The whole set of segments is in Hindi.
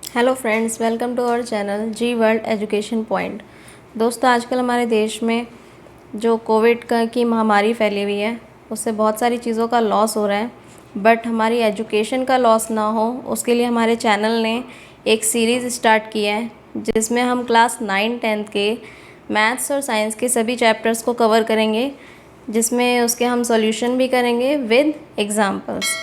Hello friends, welcome to our channel G world education point. दोस्तों, आजकल हमारे देश में जो कोविड की महामारी फैली हुई है उससे बहुत सारी चीज़ों का लॉस हो रहा है, बट हमारी एजुकेशन का लॉस ना हो उसके लिए हमारे चैनल ने एक सीरीज़ स्टार्ट की है जिसमें हम क्लास 9-10 के मैथ्स और साइंस के सभी चैप्टर्स को कवर करेंगे, जिसमें उसके हम सॉल्यूशन भी करेंगे विद एग्जांपल्स।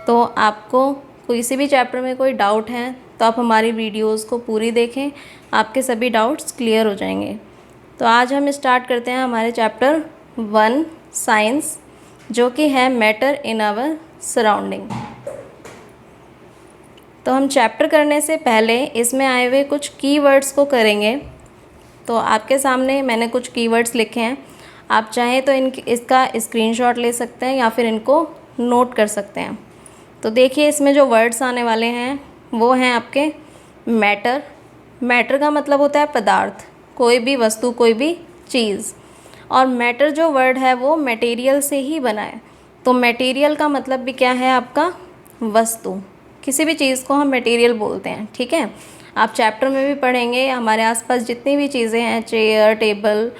तो आपको किसी भी चैप्टर में कोई डाउट है तो आप हमारी वीडियोस को पूरी देखें, आपके सभी डाउट्स क्लियर हो जाएंगे। तो आज हम स्टार्ट करते हैं हमारे चैप्टर 1 साइंस, जो कि है मैटर इन आवर सराउंडिंग। तो हम चैप्टर करने से पहले इसमें आए हुए कुछ कीवर्ड्स को करेंगे। तो आपके सामने मैंने कुछ कीवर्ड्स लिखे हैं, आप चाहें तो इसका स्क्रीनशॉट ले सकते हैं या फिर इनको नोट कर सकते हैं। तो देखिए, इसमें जो वर्ड्स आने वाले हैं वो हैं आपके मैटर। मैटर का मतलब होता है पदार्थ, कोई भी वस्तु, कोई भी चीज़। और मैटर जो वर्ड है वो मटेरियल से ही बना है। तो मटेरियल का मतलब भी क्या है आपका? वस्तु। किसी भी चीज़ को हम मटेरियल बोलते हैं, ठीक है। आप चैप्टर में भी पढ़ेंगे, हमारे आसपास जितनी भी चीज़ें हैं, चेयर, टेबल,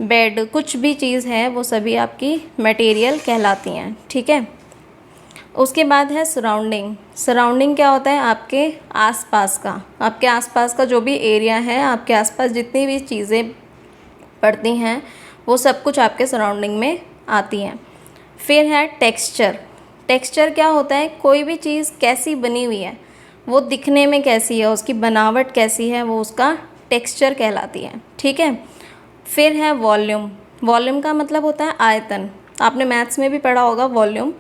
बेड, कुछ भी चीज़ है वो सभी आपकी मटेरियल कहलाती हैं, ठीक है। उसके बाद है सराउंडिंग। सराउंडिंग क्या होता है? आपके आसपास का, आपके आसपास का जो भी एरिया है, आपके आसपास जितनी भी चीज़ें पड़ती हैं वो सब कुछ आपके सराउंडिंग में आती हैं। फिर है टेक्सचर। टेक्सचर क्या होता है? कोई भी चीज़ कैसी बनी हुई है, वो दिखने में कैसी है, उसकी बनावट कैसी है, वो उसका टेक्सचर कहलाती है, ठीक है। फिर है वॉल्यूम। वॉल्यूम का मतलब होता है आयतन। आपने मैथ्स में भी पढ़ा होगा वॉल्यूम,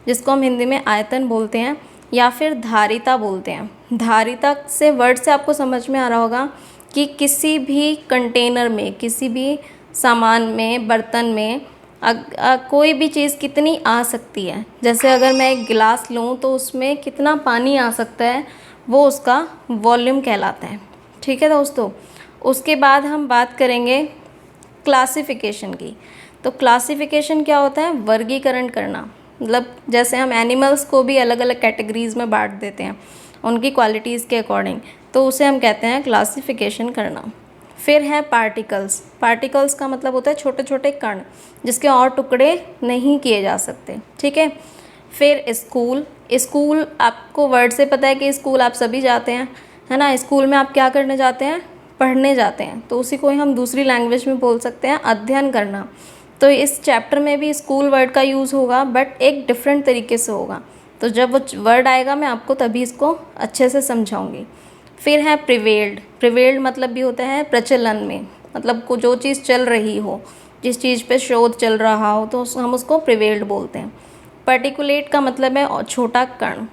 जिसको हम हिंदी में आयतन बोलते हैं या फिर धारिता बोलते हैं। धारिता से वर्ड से आपको समझ में आ रहा होगा कि किसी भी कंटेनर में, किसी भी सामान में, बर्तन में कोई भी चीज़ कितनी आ सकती है। जैसे अगर मैं एक गिलास लूँ तो उसमें कितना पानी आ सकता है, वो उसका वॉल्यूम कहलाता है, ठीक है दोस्तों। उसके बाद हम बात करेंगे क्लासिफिकेशन की। तो क्लासिफिकेशन क्या होता है? वर्गीकरण करना। मतलब जैसे हम एनिमल्स को भी अलग अलग कैटेगरीज़ में बांट देते हैं उनकी क्वालिटीज़ के अकॉर्डिंग, तो उसे हम कहते हैं क्लासिफिकेशन करना। फिर है पार्टिकल्स। पार्टिकल्स का मतलब होता है छोटे छोटे कण, जिसके और टुकड़े नहीं किए जा सकते, ठीक है। फिर स्कूल। स्कूल आपको वर्ड से पता है कि स्कूल आप सभी जाते हैं, है ना। स्कूल में आप क्या करने जाते हैं? पढ़ने जाते हैं। तो उसी को हम दूसरी लैंग्वेज में बोल सकते हैं अध्ययन करना। तो इस चैप्टर में भी स्कूल वर्ड का यूज़ होगा, बट एक डिफरेंट तरीके से होगा। तो जब वो वर्ड आएगा मैं आपको तभी इसको अच्छे से समझाऊंगी। फिर है प्रिवेल्ड। प्रिवेल्ड मतलब भी होता है प्रचलन में, मतलब को जो चीज़ चल रही हो, जिस चीज़ पे शोध चल रहा हो, तो हम उसको प्रिवेल्ड बोलते हैं। पर्टिकुलेट का मतलब है छोटा कण।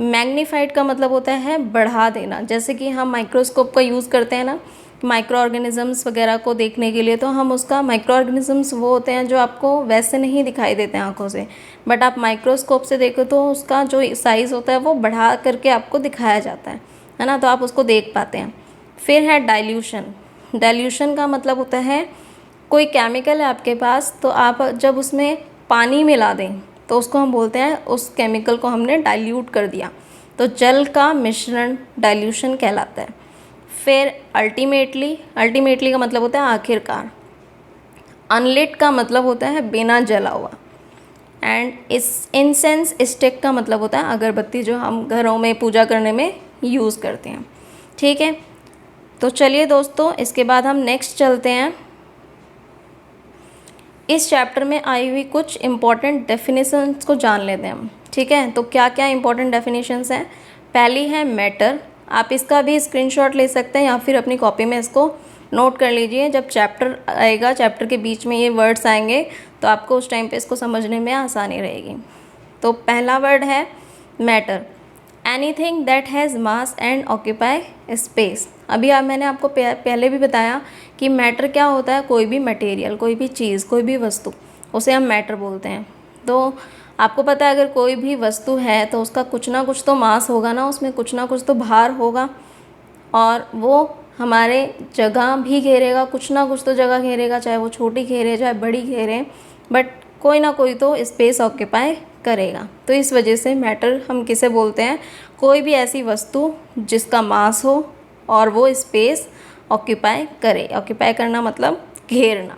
मैग्नीफाइड का मतलब होता है बढ़ा देना। जैसे कि हम माइक्रोस्कोप का यूज़ करते हैं ना, माइक्रो ऑर्गेनिजम्स वगैरह को देखने के लिए, तो हम उसका, माइक्रो ऑर्गेनिजम्स वो होते हैं जो आपको वैसे नहीं दिखाई देते हैं आंखों से, बट आप माइक्रोस्कोप से देखो तो उसका जो साइज़ होता है वो बढ़ा करके आपको दिखाया जाता है ना, तो आप उसको देख पाते हैं। फिर है डाइल्यूशन। डाइल्यूशन का मतलब होता है कोई केमिकल है आपके पास, तो आप जब उसमें पानी मिला दें तो उसको हम बोलते हैं उस केमिकल को हमने डाइल्यूट कर दिया, तो जल का मिश्रण डाइल्यूशन कहलाता है। फिर अल्टीमेटली। अल्टीमेटली का मतलब होता है आखिरकार। अनलिट का मतलब होता है बिना जला हुआ। एंड इस इंसेंस स्टिक का मतलब होता है अगरबत्ती, जो हम घरों में पूजा करने में यूज़ करते हैं, ठीक है। तो चलिए दोस्तों, इसके बाद हम नेक्स्ट चलते हैं। इस चैप्टर में आई हुई कुछ इम्पॉर्टेंट डेफिनेशंस को जान लेते हैं हम, ठीक है। तो क्या क्या इम्पॉर्टेंट डेफिनेशंस हैं? पहली है मैटर। आप इसका भी स्क्रीनशॉट ले सकते हैं या फिर अपनी कॉपी में इसको नोट कर लीजिए। जब चैप्टर आएगा, चैप्टर के बीच में ये वर्ड्स आएंगे तो आपको उस टाइम पे इसको समझने में आसानी रहेगी। तो पहला वर्ड है matter. Anything that has mass and occupy space. अभी मैंने आपको पहले भी बताया कि मैटर क्या होता है? कोई भी मटेरियल, कोई भी चीज़, कोई भी वस्तु, उसे हम मैटर बोलते हैं। तो आपको पता है अगर कोई भी वस्तु है तो उसका कुछ ना कुछ तो मास होगा ना, उसमें कुछ ना कुछ तो भार होगा, और वो हमारे जगह भी घेरेगा, कुछ ना कुछ तो जगह घेरेगा, चाहे वो छोटी घेरे चाहे बड़ी घेरे, बट कोई ना कोई तो स्पेस ऑक्यूपाई करेगा। तो इस वजह से मैटर हम किसे बोलते हैं, कोई भी ऐसी वस्तु जिसका मास हो और वो स्पेस ऑक्यूपाई करे। ऑक्यूपाई करना मतलब घेरना।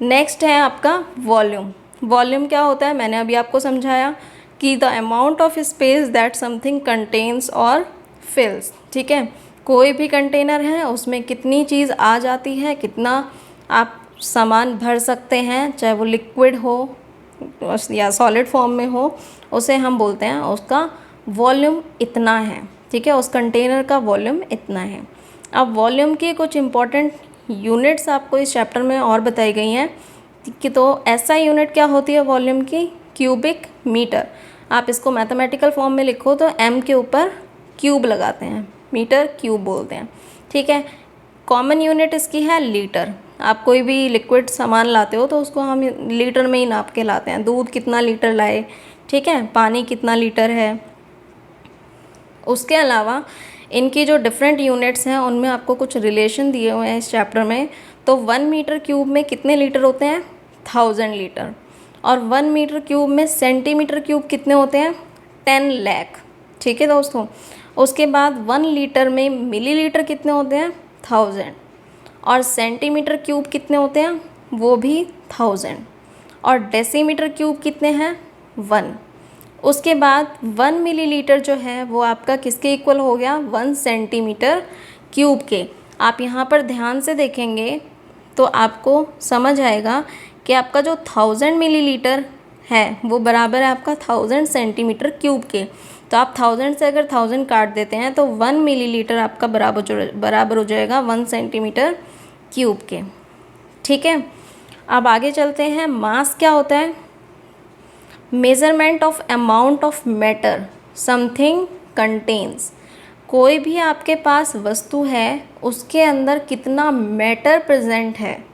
नेक्स्ट है आपका वॉल्यूम। वॉल्यूम क्या होता है, मैंने अभी आपको समझाया कि the amount of space that something contains और फिल्स। ठीक है, कोई भी कंटेनर है उसमें कितनी चीज़ आ जाती है, कितना आप सामान भर सकते हैं, चाहे वो लिक्विड हो या सॉलिड फॉर्म में हो, उसे हम बोलते हैं उसका वॉल्यूम इतना है। ठीक है, उस कंटेनर का वॉल्यूम इतना है। अब वॉल्यूम की कुछ इम्पॉर्टेंट यूनिट्स आपको इस चैप्टर में और बताई गई हैं कि तो ऐसा यूनिट क्या होती है वॉल्यूम की, क्यूबिक मीटर। आप इसको मैथमेटिकल फॉर्म में लिखो तो m के ऊपर क्यूब लगाते हैं, मीटर क्यूब बोलते हैं। ठीक है, कॉमन यूनिट इसकी है लीटर। आप कोई भी लिक्विड सामान लाते हो तो उसको हम लीटर में ही नाप के लाते हैं। दूध कितना लीटर लाए, ठीक है, पानी कितना लीटर है। उसके अलावा इनकी जो डिफरेंट यूनिट्स हैं उनमें आपको कुछ रिलेशन दिए हुए हैं इस चैप्टर में। तो 1 मीटर क्यूब में कितने लीटर होते हैं, 1000 लीटर। और 1 मीटर क्यूब में सेंटीमीटर क्यूब कितने होते हैं, 10 लाख। ठीक है दोस्तों, उसके बाद 1 लीटर में मिलीलीटर कितने होते हैं, 1000। और सेंटीमीटर क्यूब कितने होते हैं, वो भी 1000। और डेसीमीटर क्यूब कितने हैं, 1। उसके बाद 1 मिलीलीटर जो है वो आपका किसके इक्वल हो गया, 1 सेंटीमीटर क्यूब के। आप यहाँ पर ध्यान से देखेंगे तो आपको समझ आएगा कि आपका जो 1000 मिलीलीटर है वो बराबर है आपका 1000 सेंटीमीटर क्यूब के। तो आप 1000 से अगर 1000 काट देते हैं तो 1 मिलीलीटर आपका बराबर हो जाएगा 1 सेंटीमीटर क्यूब के। ठीक है, अब आगे चलते हैं। मास क्या होता है, measurement of amount of matter something contains. कोई भी आपके पास वस्तु है उसके अंदर कितना मैटर प्रेजेंट है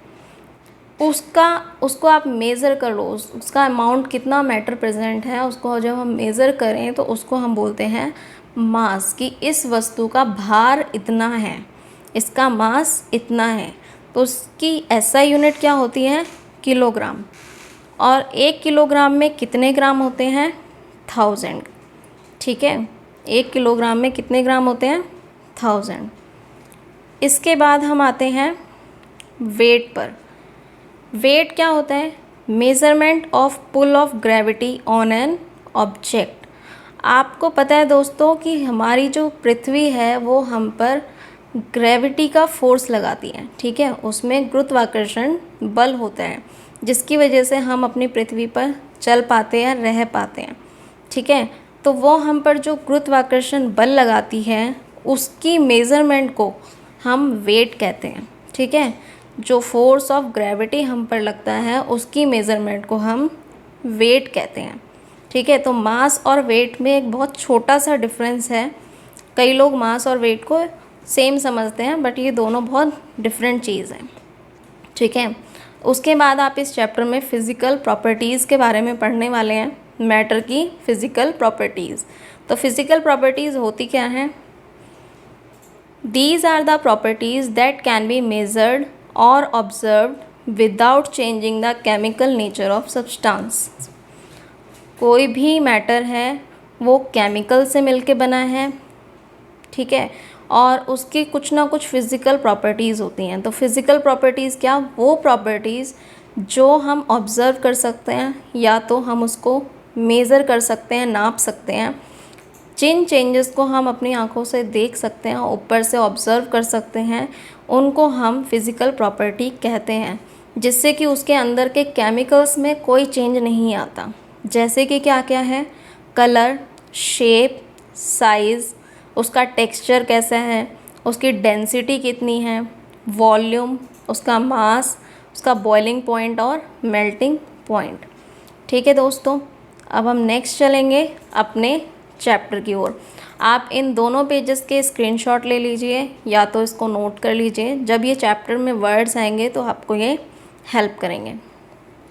उसको आप मेज़र कर लो, उसका अमाउंट कितना मैटर प्रेजेंट है उसको जब हम मेज़र करें तो उसको हम बोलते हैं मास, कि इस वस्तु का भार इतना है, इसका मास इतना है। तो उसकी एसआई यूनिट क्या होती है, किलोग्राम। और 1 किलोग्राम में कितने ग्राम होते हैं, 1000। ठीक है, 1 किलोग्राम में कितने ग्राम होते हैं, 1000। इसके बाद हम आते हैं वेट पर। वेट क्या होता है, measurement of pull of gravity on an object. आपको पता है दोस्तों कि हमारी जो पृथ्वी है वो हम पर ग्रेविटी का फोर्स लगाती है। ठीक है, उसमें गुरुत्वाकर्षण बल होता है जिसकी वजह से हम अपनी पृथ्वी पर चल पाते हैं, रह पाते हैं। ठीक है, तो वो हम पर जो गुरुत्वाकर्षण बल लगाती है उसकी मेज़रमेंट को हम वेट कहते हैं। ठीक है, जो फोर्स ऑफ ग्रेविटी हम पर लगता है उसकी मेज़रमेंट को हम वेट कहते हैं। ठीक है, तो मास और वेट में एक बहुत छोटा सा डिफरेंस है। कई लोग मास और वेट को सेम समझते हैं बट ये दोनों बहुत डिफरेंट चीज़ हैं। ठीक है, उसके बाद आप इस चैप्टर में फ़िज़िकल प्रॉपर्टीज़ के बारे में पढ़ने वाले हैं, मैटर की फ़िज़िकल प्रॉपर्टीज़। तो फ़िज़िकल प्रॉपर्टीज़ होती क्या हैं, these are the properties that can be measured और observed without changing the chemical nature of substance. कोई भी मैटर है वो केमिकल से मिलके बना है, ठीक है, और उसकी कुछ ना कुछ फ़िज़िकल प्रॉपर्टीज़ होती हैं। तो फ़िज़िकल प्रॉपर्टीज़ क्या, वो प्रॉपर्टीज़ जो हम ऑब्ज़र्व कर सकते हैं या तो हम उसको मेज़र कर सकते हैं, नाप सकते हैं। जिन चेंजेस को हम अपनी आंखों से देख सकते हैं, ऊपर से ऑब्ज़र्व कर सकते हैं, उनको हम फ़िज़िकल प्रॉपर्टी कहते हैं, जिससे कि उसके अंदर के केमिकल्स में कोई चेंज नहीं आता। जैसे कि क्या क्या है, कलर, शेप, साइज़, उसका टेक्सचर कैसा है, उसकी डेंसिटी कितनी है, वॉल्यूम, उसका मास, उसका बॉइलिंग पॉइंट और मेल्टिंग पॉइंट। ठीक है दोस्तों, अब हम नेक्स्ट चलेंगे अपने चैप्टर की ओर। आप इन दोनों पेजेस के स्क्रीनशॉट ले लीजिए या तो इसको नोट कर लीजिए। जब ये चैप्टर में वर्ड्स आएंगे तो आपको ये हेल्प करेंगे।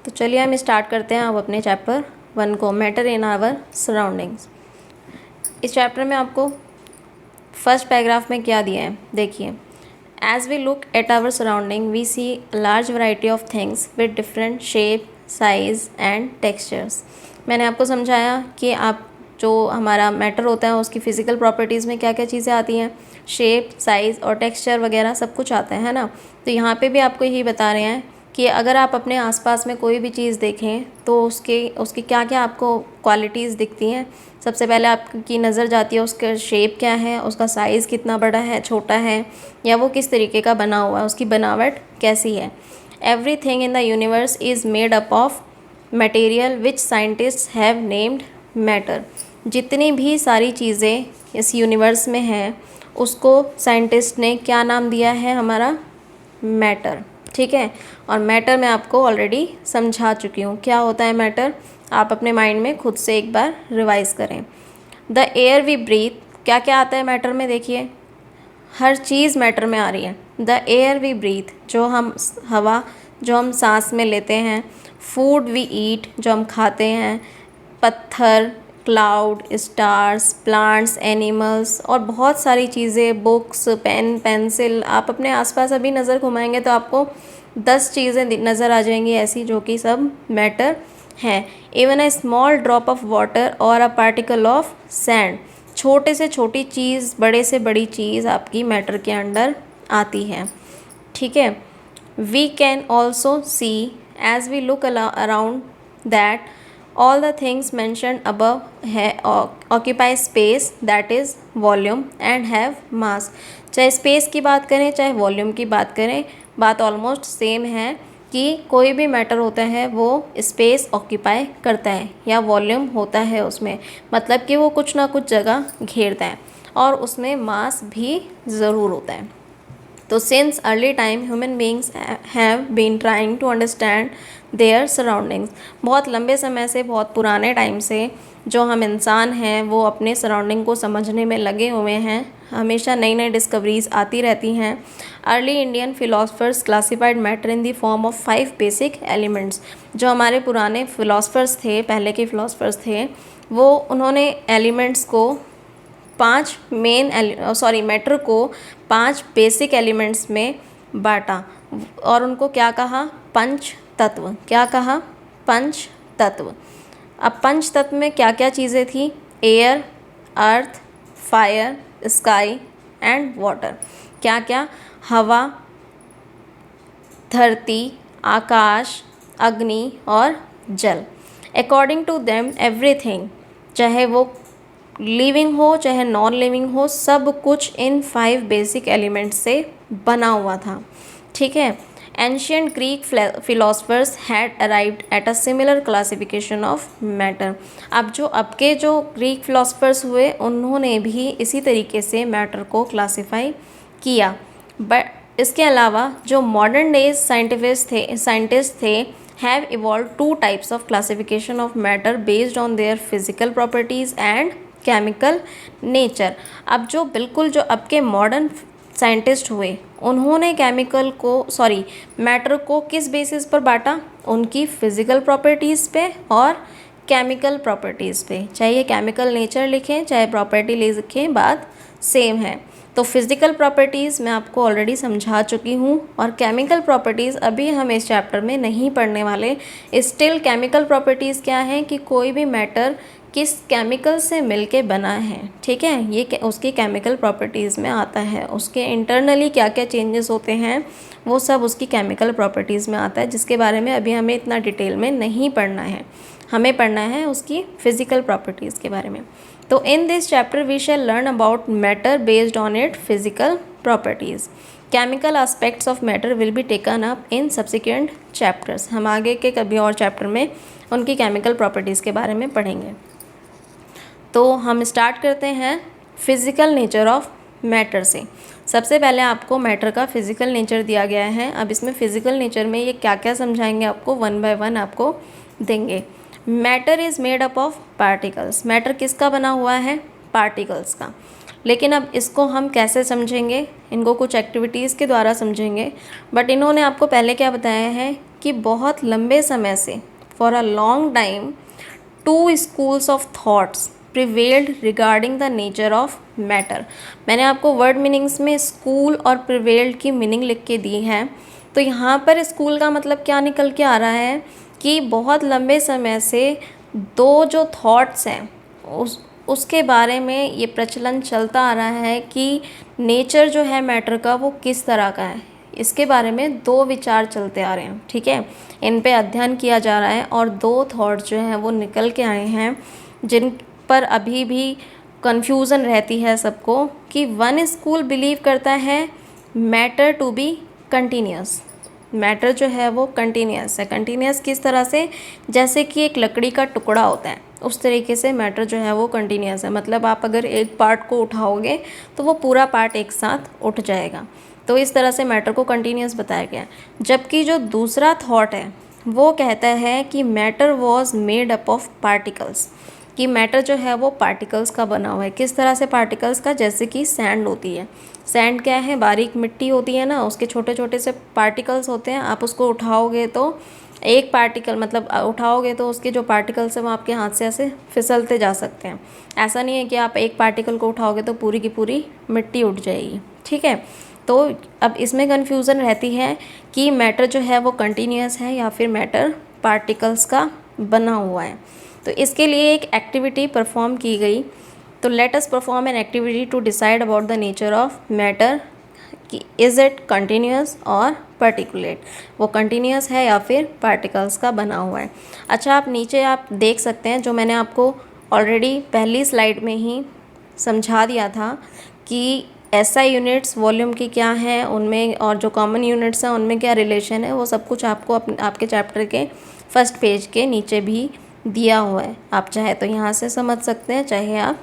तो चलिए हम स्टार्ट करते हैं अब अपने चैप्टर 1 को, मैटर इन आवर सराउंडिंग्स। इस चैप्टर में आपको फर्स्ट पैराग्राफ में क्या दिया है, देखिए। As we look at our surrounding we see large variety of things with different shape, size and textures. मैंने आपको समझाया कि आप जो हमारा मैटर होता है उसकी फ़िज़िकल प्रॉपर्टीज़ में क्या क्या चीज़ें आती हैं, शेप, साइज़ और टेक्सचर वगैरह सब कुछ आता है ना। तो यहाँ पे भी आपको यही बता रहे हैं कि अगर आप अपने आसपास में कोई भी चीज़ देखें तो उसकी क्या क्या आपको क्वालिटीज़ दिखती हैं। सबसे पहले आपकी नज़र जाती है उसका शेप क्या है, उसका साइज़ कितना बड़ा है, छोटा है, या वो किस तरीके का बना हुआ है, उसकी बनावट कैसी है। Everything in the universe is made up of material which scientists have named matter. जितनी भी सारी चीज़ें इस यूनिवर्स में हैं उसको साइंटिस्ट ने क्या नाम दिया है, हमारा मैटर। ठीक है, और मैटर मैं आपको ऑलरेडी समझा चुकी हूँ क्या होता है मैटर। आप अपने माइंड में खुद से एक बार रिवाइज़ करें। द एयर वी ब्रीथ, क्या क्या आता है मैटर में, देखिए हर चीज़ मैटर में आ रही है। द एयर वी ब्रीथ, जो हम हवा जो हम सांस में लेते हैं। फूड वी ईट, जो हम खाते हैं। पत्थर, क्लाउड, स्टार्स, प्लांट्स, एनिमल्स और बहुत सारी चीज़ें, बुक्स, पेन, पेंसिल। आप अपने आसपास अभी नज़र घुमाएंगे तो आपको 10 चीज़ें नज़र आ जाएंगी ऐसी जो कि सब मैटर हैं। Even a small drop of water और अ पार्टिकल ऑफ सैंड, छोटे से छोटी चीज़, बड़े से बड़ी चीज़ आपकी मैटर के अंडर आती है। ठीक है, we can also see as we look around that all the things mentioned above occupy space that is volume and have mass। चाहे स्पेस की बात करें चाहे वॉल्यूम की बात करें, बात ऑलमोस्ट सेम है कि कोई भी मैटर होता है वो स्पेस ऑक्यूपाई करता है या वॉल्यूम होता है उसमें, मतलब कि वो कुछ ना कुछ जगह घेरता है और उसमें मास भी ज़रूर होता है। तो since early time human beings have been trying to understand their surroundings, बहुत लंबे समय से, बहुत पुराने टाइम से जो हम इंसान हैं वो अपने सराउंडिंग को समझने में लगे हुए हैं। हमेशा नई नई डिस्कवरीज आती रहती हैं। Early Indian philosophers classified matter in the form of 5 basic elements. जो हमारे पुराने फिलोसफर्स थे, पहले के फिलोसफर्स थे, वो उन्होंने एलिमेंट्स को मैटर को 5 बेसिक एलिमेंट्स में बांटा और उनको क्या कहा, पंच तत्व। क्या कहा, पंच तत्व। अब पंच तत्व में क्या क्या चीज़ें थी, air, earth, fire, sky and water. क्या क्या, हवा, धरती, आकाश, अग्नि और जल। अकॉर्डिंग टू देम एवरीथिंग, चाहे वो लिविंग हो चाहे नॉन लिविंग हो, सब कुछ इन 5 बेसिक एलिमेंट्स से बना हुआ था। ठीक है, ancient Greek philosophers had arrived at a similar classification of matter. अब जो ग्रीक फिलोसफर्स हुए उन्होंने भी इसी तरीके से मैटर को क्लासिफाई किया। बट इसके अलावा जो मॉडर्न डेज साइंटिस्ट थे have evolve 2 types of classification of matter based on their physical properties and chemical nature. अब जो अब के मॉडर्न साइंटिस्ट हुए उन्होंने मैटर को किस बेसिस पर बांटा, उनकी फिजिकल प्रॉपर्टीज़ पे और केमिकल प्रॉपर्टीज़ पे। चाहे ये केमिकल नेचर लिखें चाहे प्रॉपर्टी लिखें, बात सेम है। तो फिज़िकल प्रॉपर्टीज़ मैं आपको ऑलरेडी समझा चुकी हूँ और केमिकल प्रॉपर्टीज़ अभी हम इस चैप्टर में नहीं पढ़ने वाले। स्टिल केमिकल प्रॉपर्टीज़ क्या है कि कोई भी मैटर किस केमिकल से मिलके बना है। ठीक है, ये उसकी केमिकल प्रॉपर्टीज़ में आता है। उसके इंटरनली क्या क्या चेंजेस होते हैं वो सब उसकी केमिकल प्रॉपर्टीज़ में आता है, जिसके बारे में अभी हमें इतना डिटेल में नहीं पढ़ना है। हमें पढ़ना है उसकी फ़िज़िकल प्रॉपर्टीज़ के बारे में। तो in this chapter we shall learn about matter based on it physical properties. Chemical aspects of matter will be taken up in subsequent chapters. हम आगे के कभी और चैप्टर में उनकी केमिकल प्रॉपर्टीज़ के बारे में पढ़ेंगे। तो हम स्टार्ट करते हैं फिज़िकल नेचर ऑफ मैटर से। सबसे पहले आपको मैटर का फिज़िकल नेचर दिया गया है। अब इसमें फ़िज़िकल नेचर में ये क्या क्या समझाएंगे आपको, 1 बाय 1 आपको देंगे। Matter is made up of particles. Matter किसका बना हुआ है, पार्टिकल्स का। लेकिन अब इसको हम कैसे समझेंगे, इनको कुछ एक्टिविटीज़ के द्वारा समझेंगे। बट इन्होंने आपको पहले क्या बताया है कि बहुत लंबे समय से, for a long time, 2 schools of thoughts prevailed regarding the nature of matter. मैंने आपको वर्ड मीनिंग्स में स्कूल और प्रिवेल्ड की मीनिंग लिख के दी है। तो यहाँ पर स्कूल का मतलब क्या निकल के आ रहा है कि बहुत लंबे समय से दो जो थॉट्स हैं उसके बारे में ये प्रचलन चलता आ रहा है कि नेचर जो है मैटर का वो किस तरह का है। इसके बारे में दो विचार चलते आ रहे हैं, ठीक है। इन पे अध्ययन किया जा रहा है और दो थॉट्स जो हैं वो निकल के आए हैं जिन पर अभी भी कन्फ्यूज़न रहती है सबको, कि वन स्कूल बिलीव करता है matter to be continuous. Matter जो है वो कंटिन्यूस है। कंटिन्यूस किस तरह से, जैसे कि एक लकड़ी का टुकड़ा होता है उस तरीके से मैटर जो है वो कंटिन्यूस है। मतलब आप अगर एक पार्ट को उठाओगे तो वो पूरा पार्ट एक साथ उठ जाएगा। तो इस तरह से मैटर को कंटिन्यूस बताया गया। जबकि जो दूसरा थॉट है वो कहता है कि matter was made up of particles, कि मैटर जो है वो पार्टिकल्स का बना हुआ है। किस तरह से पार्टिकल्स का, जैसे कि सैंड होती है। सैंड क्या है, बारीक मिट्टी होती है ना, उसके छोटे छोटे से पार्टिकल्स होते हैं। आप उसको उठाओगे तो एक पार्टिकल, मतलब उठाओगे तो उसके जो पार्टिकल्स हैं वो आपके हाथ से ऐसे फिसलते जा सकते हैं। ऐसा नहीं है कि आप एक पार्टिकल को उठाओगे तो पूरी की पूरी मिट्टी उठ जाएगी, ठीक है। तो अब इसमें कन्फ्यूज़न रहती है कि मैटर जो है वो कंटिन्यूस है या फिर मैटर पार्टिकल्स का बना हुआ है। तो इसके लिए एक एक्टिविटी परफॉर्म की गई। तो let us perform an activity to decide about the nature of matter, कि इज़ इट कंटिन्यूस और पार्टिकुलेट, वो कंटिन्यूस है या फिर पार्टिकल्स का बना हुआ है। अच्छा, आप नीचे आप देख सकते हैं जो मैंने आपको ऑलरेडी पहली स्लाइड में ही समझा दिया था कि एसआई यूनिट्स वॉल्यूम की क्या है उनमें, और जो कॉमन यूनिट्स हैं उनमें क्या रिलेशन है, वो सब कुछ आपको आपके चैप्टर के फर्स्ट पेज के नीचे भी दिया हुआ है। आप चाहे तो यहाँ से समझ सकते हैं, चाहे आप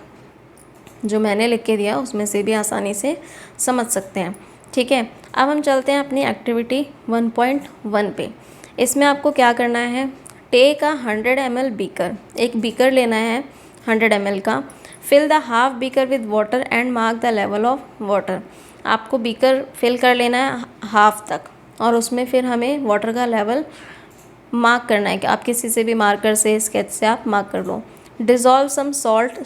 जो मैंने लिख के दिया उसमें से भी आसानी से समझ सकते हैं, ठीक है। अब हम चलते हैं अपनी एक्टिविटी 1.1 पे। इसमें आपको क्या करना है, टेक अ 100 ml बीकर, एक बीकर लेना है 100 ml का। Fill the half beaker with water and mark the level of water. आपको बीकर फिल कर लेना है हाफ तक और उसमें फिर हमें वाटर का लेवल मार्क करना है, कि आप किसी से भी मार्कर से, स्केच से आप मार्क कर लो। डिज़ोल्व सम सॉल्ट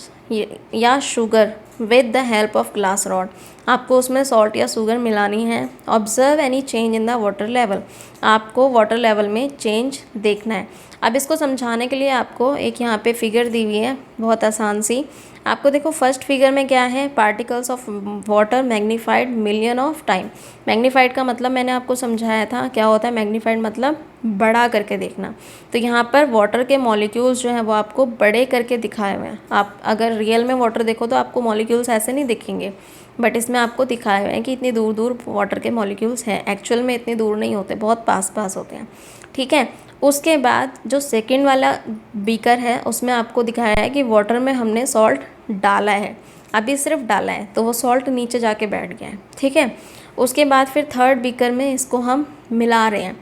या sugar with the help of glass rod, आपको उसमें सॉल्ट या शुगर मिलानी है। Observe any change in the water level, आपको वाटर लेवल में चेंज देखना है। अब इसको समझाने के लिए आपको एक यहाँ पे फिगर दी हुई है बहुत आसान सी। आपको देखो फर्स्ट फिगर में क्या है, particles of water magnified million of time. Magnified का मतलब मैंने आपको समझाया था क्या होता है, मैग्नीफाइड मतलब बड़ा करके देखना। तो यहाँ पर वाटर के मॉलिक्यूल्स जो हैं वो आपको बड़े करके दिखाए हुए हैं। आप अगर रियल में वाटर देखो तो आपको मॉलिक्यूल्स ऐसे नहीं दिखेंगे, बट इसमें आपको दिखाए हुए हैं कि इतनी दूर दूर वाटर के मॉलिक्यूल्स हैं। एक्चुअल में इतनी दूर नहीं होते, बहुत पास पास होते हैं, ठीक है। उसके बाद जो सेकंड वाला बीकर है उसमें आपको दिखाया है कि वाटर में हमने सॉल्ट डाला है, अभी सिर्फ डाला है तो वो सॉल्ट नीचे जाके बैठ गया है, ठीक है। उसके बाद फिर थर्ड बीकर में इसको हम मिला रहे हैं।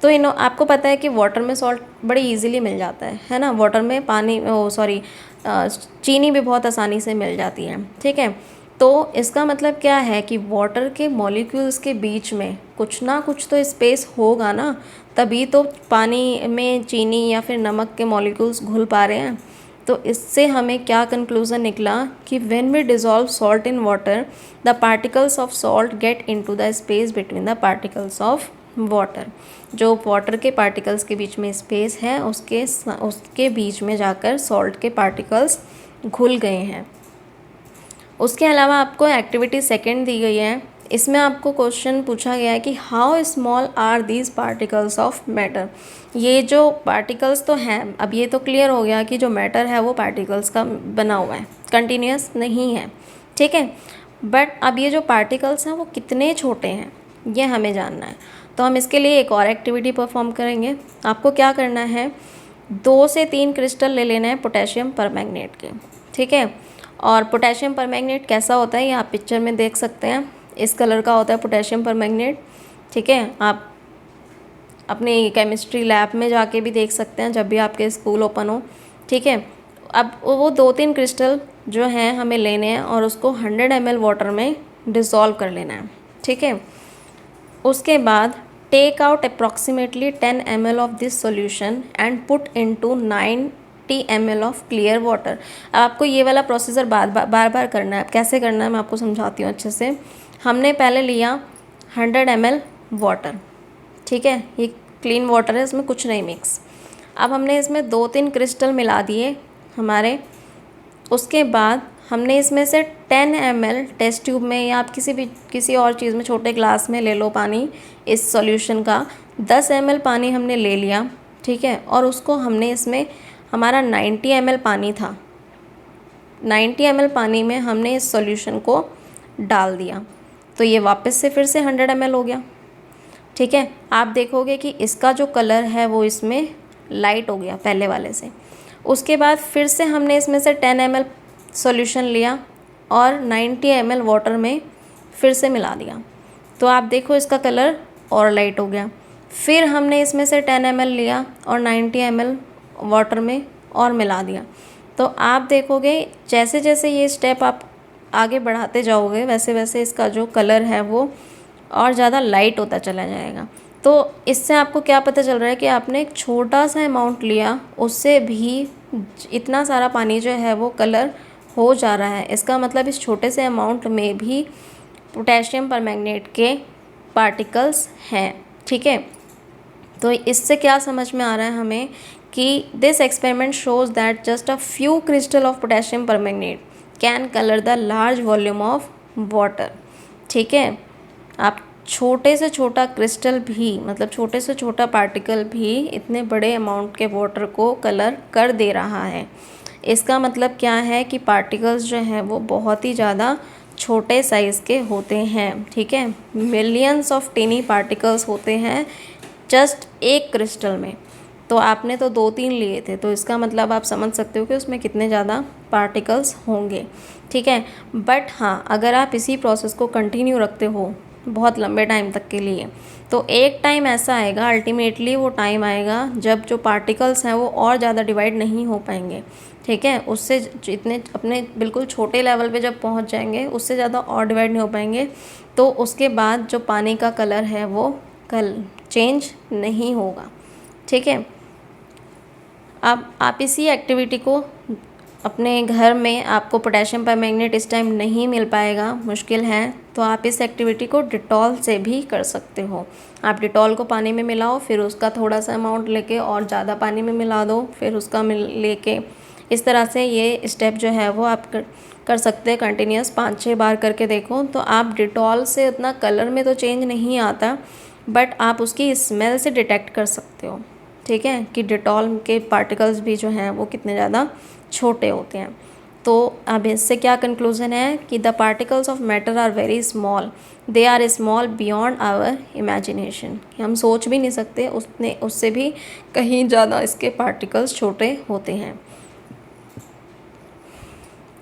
तो आपको पता है कि वाटर में सॉल्ट बड़ी इजीली मिल जाता है ना। वाटर में पानी चीनी भी बहुत आसानी से मिल जाती है, ठीक है। तो इसका मतलब क्या है कि वाटर के मॉलिक्यूल्स के बीच में कुछ ना कुछ तो स्पेस होगा ना, तभी तो पानी में चीनी या फिर नमक के मॉलिक्यूल्स घुल पा रहे हैं। तो इससे हमें क्या कंक्लूज़न निकला कि when we dissolve salt in water the particles of salt get into the space between the particles of water. जो वाटर के पार्टिकल्स के बीच में स्पेस है उसके बीच में जाकर सॉल्ट के पार्टिकल्स घुल गए हैं। उसके अलावा आपको एक्टिविटी सेकंड दी गई है। इसमें आपको क्वेश्चन पूछा गया है कि how small are these particles of matter. ये जो पार्टिकल्स तो हैं, अब ये तो क्लियर हो गया कि जो मैटर है वो पार्टिकल्स का बना हुआ है, कंटिन्यूस नहीं है, ठीक है। बट अब ये जो पार्टिकल्स हैं वो कितने छोटे हैं ये हमें जानना है। तो हम इसके लिए एक और एक्टिविटी परफॉर्म करेंगे। आपको क्या करना है, 2 से 3 क्रिस्टल ले लेना है पोटेशियम परमैंगनेट के, ठीक है। और पोटेशियम परमैंगनेट कैसा होता है ये आप पिक्चर में देख सकते हैं, इस कलर का होता है पोटेशियम परमैंगनेट, ठीक है। आप अपनी केमिस्ट्री लैब में जाके भी देख सकते हैं जब भी आपके स्कूल ओपन हो, ठीक है। अब वो 2-3 क्रिस्टल जो हैं हमें लेने हैं और उसको 100 ml वाटर में डिज़ोल्व कर लेना है, ठीक है। उसके बाद take out approximately 10 ml of this solution and put into 90 ml of clear water. अब आपको ये वाला प्रोसीजर बार बार करना है। कैसे करना है मैं आपको समझाती हूँ अच्छे से। हमने पहले लिया 100 ml वाटर, ठीक है, ये क्लीन वाटर है, इसमें कुछ नहीं मिक्स। अब हमने इसमें 2-3 क्रिस्टल मिला दिए हमारे। उसके बाद हमने इसमें से 10 ml टेस्ट ट्यूब में या आप किसी और चीज़ में, छोटे ग्लास में ले लो पानी इस सॉल्यूशन का। 10 ml पानी हमने ले लिया, ठीक है, और उसको हमने इसमें, हमारा 90 ml पानी था, 90 ml पानी में हमने इस सॉल्यूशन को डाल दिया। तो ये वापस से फिर से 100 ml हो गया, ठीक है। आप देखोगे कि इसका जो कलर है वो इसमें लाइट हो गया पहले वाले से। उसके बाद फिर से हमने इसमें से 10 ml सॉल्यूशन लिया और 90 ml वाटर में फिर से मिला दिया, तो आप देखो इसका कलर और लाइट हो गया। फिर हमने इसमें से 10 ml लिया और 90 ml वाटर में और मिला दिया। तो आप देखोगे जैसे जैसे ये स्टेप आप आगे बढ़ाते जाओगे वैसे वैसे इसका जो कलर है वो और ज़्यादा लाइट होता चला जाएगा। तो इससे आपको क्या पता चल रहा है कि आपने एक छोटा सा अमाउंट लिया, उससे भी इतना सारा पानी जो है वो कलर हो जा रहा है। इसका मतलब इस छोटे से अमाउंट में भी पोटेशियम परमैंगनेट के पार्टिकल्स हैं, ठीक है। तो इससे क्या समझ में आ रहा है हमें कि this experiment shows that just a few crystal of potassium permanganate can colour the large volume of water, ठीक है। आप छोटे से छोटा क्रिस्टल भी, मतलब छोटे से छोटा पार्टिकल भी इतने बड़े अमाउंट के वाटर को कलर कर दे रहा है। इसका मतलब क्या है कि पार्टिकल्स जो हैं वो बहुत ही ज़्यादा छोटे साइज़ के होते हैं, ठीक है। मिलियंस ऑफ टिनी पार्टिकल्स होते हैं जस्ट एक क्रिस्टल में। तो आपने तो 2-3 लिए थे, तो इसका मतलब आप समझ सकते हो कि उसमें कितने ज़्यादा पार्टिकल्स होंगे, ठीक है। बट हाँ, अगर आप इसी प्रोसेस को कंटिन्यू रखते हो बहुत लंबे टाइम तक के लिए, तो एक टाइम ऐसा आएगा, अल्टीमेटली वो टाइम आएगा जब जो पार्टिकल्स हैं वो और ज़्यादा डिवाइड नहीं हो पाएंगे, ठीक है। उससे इतने अपने बिल्कुल छोटे लेवल पे जब पहुंच जाएंगे, उससे ज़्यादा और डिवाइड नहीं हो पाएंगे, तो उसके बाद जो पानी का कलर है वो चेंज नहीं होगा, ठीक है। अब आप इसी एक्टिविटी को अपने घर में, आपको पोटेशियम परमैंगनेट इस टाइम नहीं मिल पाएगा, मुश्किल है, तो आप इस एक्टिविटी को डिटॉल से भी कर सकते हो। आप डिटॉल को पानी में मिलाओ, फिर उसका थोड़ा सा अमाउंट लेके और ज़्यादा पानी में मिला दो, फिर उसका लेके, इस तरह से ये स्टेप जो है वो आप कर सकते हैं कंटिन्यूस 5-6 बार करके देखो। तो आप डिटॉल से उतना कलर में तो चेंज नहीं आता, बट आप उसकी स्मेल से डिटेक्ट कर सकते हो, ठीक है, कि डिटॉल के पार्टिकल्स भी जो हैं वो कितने ज़्यादा छोटे होते हैं। तो अब इससे क्या कंक्लूज़न है कि the particles of matter are very small, they are small beyond our imagination, कि हम सोच भी नहीं सकते, उससे भी कहीं ज़्यादा इसके पार्टिकल्स छोटे होते हैं।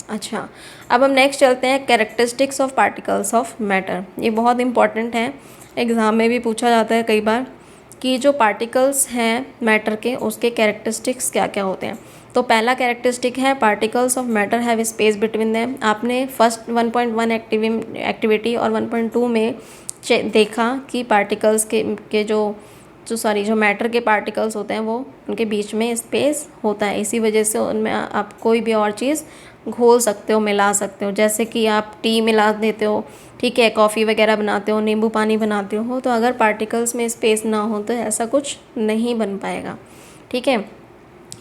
अच्छा, अब हम नेक्स्ट चलते हैं characteristics of particles of matter. ये बहुत इंपॉर्टेंट है, एग्ज़ाम में भी पूछा जाता है कई बार कि जो पार्टिकल्स हैं मैटर के, उसके कैरेक्टरिस्टिक्स क्या क्या होते हैं। तो पहला कैरेक्टरिस्टिक है particles of matter have space between them. आपने फर्स्ट 1.1 एक्टिविटी और 1.2 में देखा कि पार्टिकल्स के जो मैटर के पार्टिकल्स होते हैं वो उनके बीच में स्पेस होता है। इसी वजह से उनमें आप कोई भी और चीज़ घोल सकते हो, मिला सकते हो, जैसे कि आप टी मिला देते हो, ठीक है, कॉफ़ी वगैरह बनाते हो, नींबू पानी बनाते हो, तो अगर पार्टिकल्स में स्पेस ना हो तो ऐसा कुछ नहीं बन पाएगा, ठीक है।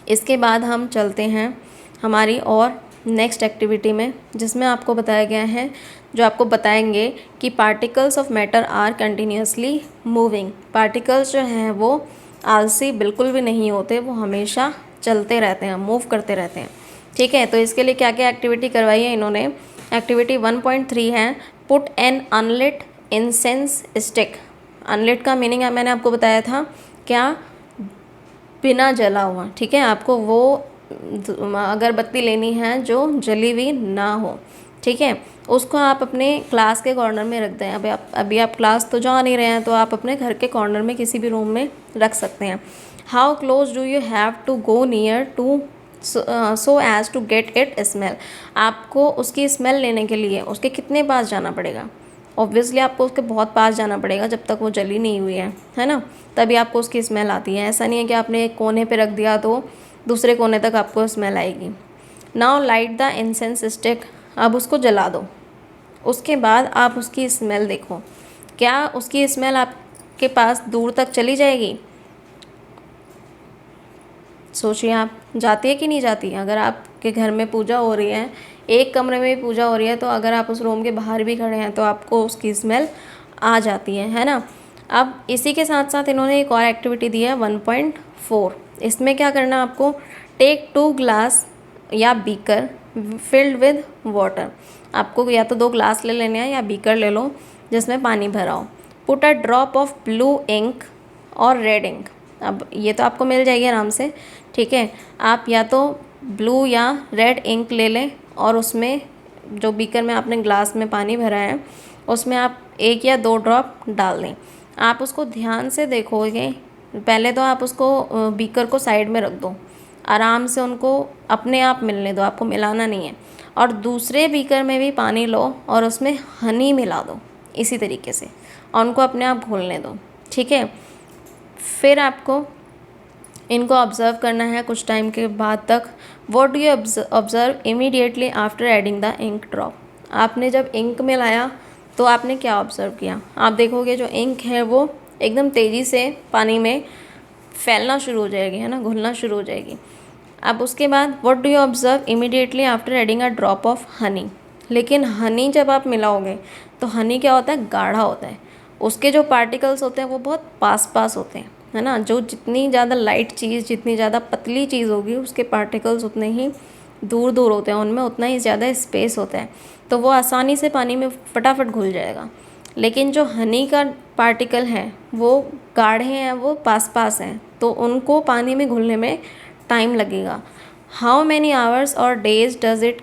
इसके बाद हम चलते हैं हमारी और नेक्स्ट एक्टिविटी में, जिसमें आपको बताया गया है, जो आपको बताएंगे कि particles of matter are continuously moving. Particles जो हैं वो आलसी बिल्कुल भी नहीं होते, वो हमेशा चलते रहते हैं, मूव करते रहते हैं, ठीक है। तो इसके लिए क्या क्या एक्टिविटी करवाई है इन्होंने। एक्टिविटी 1.3 है put an unlit incense stick. Unlit का मीनिंग मैंने आपको बताया था, क्या, बिना जला हुआ, ठीक है। आपको वो अगरबत्ती लेनी है जो जली हुई ना हो, ठीक है। उसको आप अपने क्लास के कॉर्नर में रख दें। अभी आप क्लास तो जा नहीं रहे हैं, तो आप अपने घर के कॉर्नर में किसी भी रूम में रख सकते हैं। How close do you have to go near to so as to get it smell. आपको उसकी स्मेल लेने के लिए उसके कितने पास जाना पड़ेगा। ऑब्वियसली आपको उसके बहुत पास जाना पड़ेगा, जब तक वो जली नहीं हुई है ना, तभी आपको उसकी स्मेल आती है। ऐसा नहीं है कि आपने एक कोने पे रख दिया तो दूसरे कोने तक आपको स्मेल आएगी। Now light the incense stick. अब उसको जला दो, उसके बाद आप उसकी स्मेल देखो, क्या उसकी स्मेल आपके पास दूर तक चली जाएगी। सोचिए आप, जाती है कि नहीं जाती है? अगर आपके घर में पूजा हो रही है, एक कमरे में भी पूजा हो रही है, तो अगर आप उस रूम के बाहर भी खड़े हैं तो आपको उसकी स्मेल आ जाती है ना। अब इसी के साथ साथ इन्होंने एक और एक्टिविटी दी है 1.4। इसमें क्या करना है आपको, टेक 2 ग्लास या बीकर फिल्ड विद वाटर। आपको या तो 2 ग्लास ले लेने हैं या बीकर ले लो जिसमें पानी भरा हो। Put a drop of blue ink और रेड इंक। अब ये तो आपको मिल जाएगी आराम से, ठीक है। आप या तो ब्लू या रेड इंक ले लें और उसमें जो बीकर में आपने ग्लास में पानी भरा है उसमें आप 1 या 2 ड्रॉप डाल दें। आप उसको ध्यान से देखोगे, पहले तो आप उसको बीकर को साइड में रख दो, आराम से उनको अपने आप मिलने दो, आपको मिलाना नहीं है। और दूसरे बीकर में भी पानी लो और उसमें हनी मिला दो इसी तरीके से, और उनको अपने आप घोलने दो, ठीक है। फिर आपको इनको ऑब्ज़र्व करना है कुछ टाइम के बाद तक। What do you observe immediately after adding the ink drop. आपने जब इंक मिलाया तो आपने क्या ऑब्ज़र्व किया, आप देखोगे जो इंक है वो एकदम तेज़ी से पानी में फैलना शुरू हो जाएगी, है ना, घुलना शुरू हो जाएगी। अब उसके बाद what do you observe immediately after adding a drop of honey. लेकिन हनी जब आप मिलाओगे तो हनी क्या होता है, गाढ़ा होता है, उसके जो पार्टिकल्स होते हैं वो बहुत पास पास होते हैं, है ना। जो जितनी ज़्यादा लाइट चीज़, जितनी ज़्यादा पतली चीज़ होगी उसके पार्टिकल्स उतने ही दूर दूर होते हैं, उनमें उतना ही ज़्यादा स्पेस होता है, तो वो आसानी से पानी में फटाफट घुल जाएगा। लेकिन जो हनी का पार्टिकल है वो गाढ़े हैं, वो पास पास हैं, तो उनको पानी में घुलने में टाइम लगेगा। हाउ मैनी आवर्स और days does it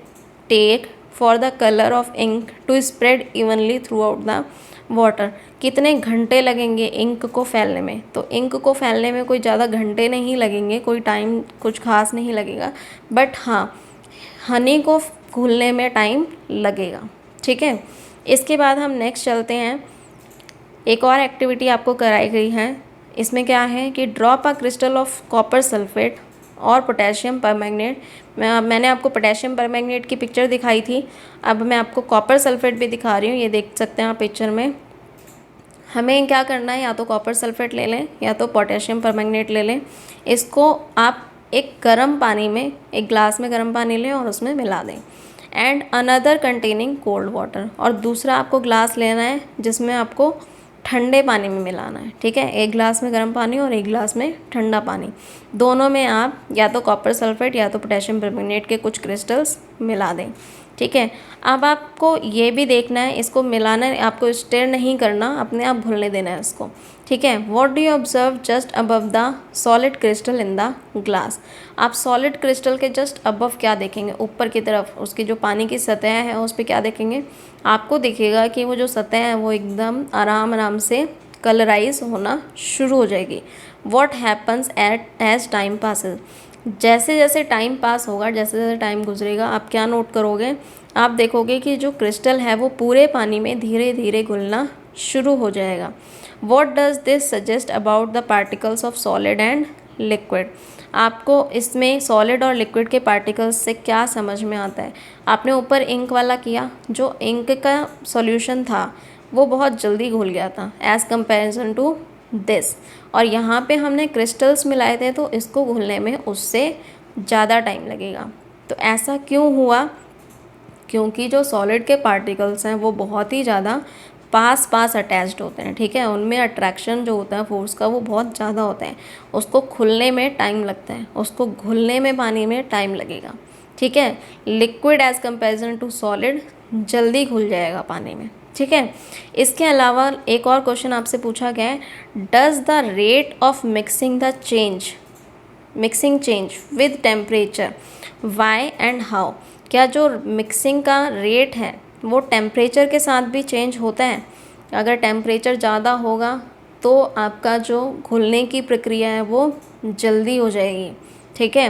take for the colour of ink to spread evenly throughout the water. कितने घंटे लगेंगे इंक को फैलने में। तो इंक को फैलने में कोई ज़्यादा घंटे नहीं लगेंगे, कोई टाइम कुछ खास नहीं लगेगा, बट हाँ हनी को घुलने में टाइम लगेगा, ठीक है। इसके बाद हम नेक्स्ट चलते हैं। एक और एक्टिविटी आपको कराई गई है, इसमें क्या है कि drop a crystal of copper sulphate और पोटेशियम परमैंगनेट। मैंने आपको पोटेशियम परमैंगनेट की पिक्चर दिखाई थी, अब मैं आपको कॉपर सल्फेट भी दिखा रही हूँ, ये देख सकते हैं आप पिक्चर में। हमें क्या करना है, या तो कॉपर सल्फेट ले लें या तो पोटेशियम परमैंगनेट ले लें। इसको आप एक गर्म पानी में, एक ग्लास में गर्म पानी लें और उसमें मिला दें। And another containing cold water, और दूसरा आपको ग्लास लेना है जिसमें आपको ठंडे पानी में मिलाना है, ठीक है। एक गिलास में गर्म पानी और एक गिलास में ठंडा पानी, दोनों में आप या तो कॉपर सल्फेट या तो पोटेशियम परमैंगनेट के कुछ क्रिस्टल्स मिला दें, ठीक है। अब आपको ये भी देखना है, इसको मिलाना है, आपको स्टिर नहीं करना, अपने आप घुलने देना है इसको, ठीक है। What do you observe just above the solid crystal in the glass. आप सॉलिड क्रिस्टल के जस्ट अबव क्या देखेंगे, ऊपर की तरफ उसकी जो पानी की सतह है उस पर क्या देखेंगे, आपको दिखेगा कि वो जो सतह है वो एकदम आराम आराम से कलराइज होना शुरू हो जाएगी। What happens as time passes. जैसे जैसे टाइम पास होगा, जैसे जैसे टाइम गुजरेगा, आप क्या नोट करोगे, आप देखोगे कि जो क्रिस्टल है वो पूरे पानी में धीरे धीरे घुलना शुरू हो जाएगा। What does this suggest about the particles of solid and liquid. आपको इसमें सॉलिड और लिक्विड के पार्टिकल्स से क्या समझ में आता है। आपने ऊपर इंक वाला किया, जो इंक का सॉल्यूशन था वो बहुत जल्दी घुल गया था एज़ कंपैरिजन टू दिस, और यहाँ पे हमने क्रिस्टल्स मिलाए थे तो इसको घुलने में उससे ज़्यादा टाइम लगेगा। तो ऐसा क्यों हुआ, क्योंकि जो सॉलिड के पार्टिकल्स हैं वो बहुत ही ज़्यादा पास पास अटैच्ड होते हैं, ठीक है। उनमें अट्रैक्शन जो होता है फोर्स का वो बहुत ज़्यादा होता है, उसको खुलने में टाइम लगता है, उसको घुलने में पानी में टाइम लगेगा, ठीक है। Liquid as comparison to solid जल्दी घुल जाएगा पानी में, ठीक है। इसके अलावा एक और क्वेश्चन आपसे पूछा गया है, does the rate of mixing change with temperature, why and how. क्या जो मिक्सिंग का रेट है वो टेम्परेचर के साथ भी चेंज होता है। अगर टेम्परेचर ज़्यादा होगा तो आपका जो घुलने की प्रक्रिया है वो जल्दी हो जाएगी, ठीक है,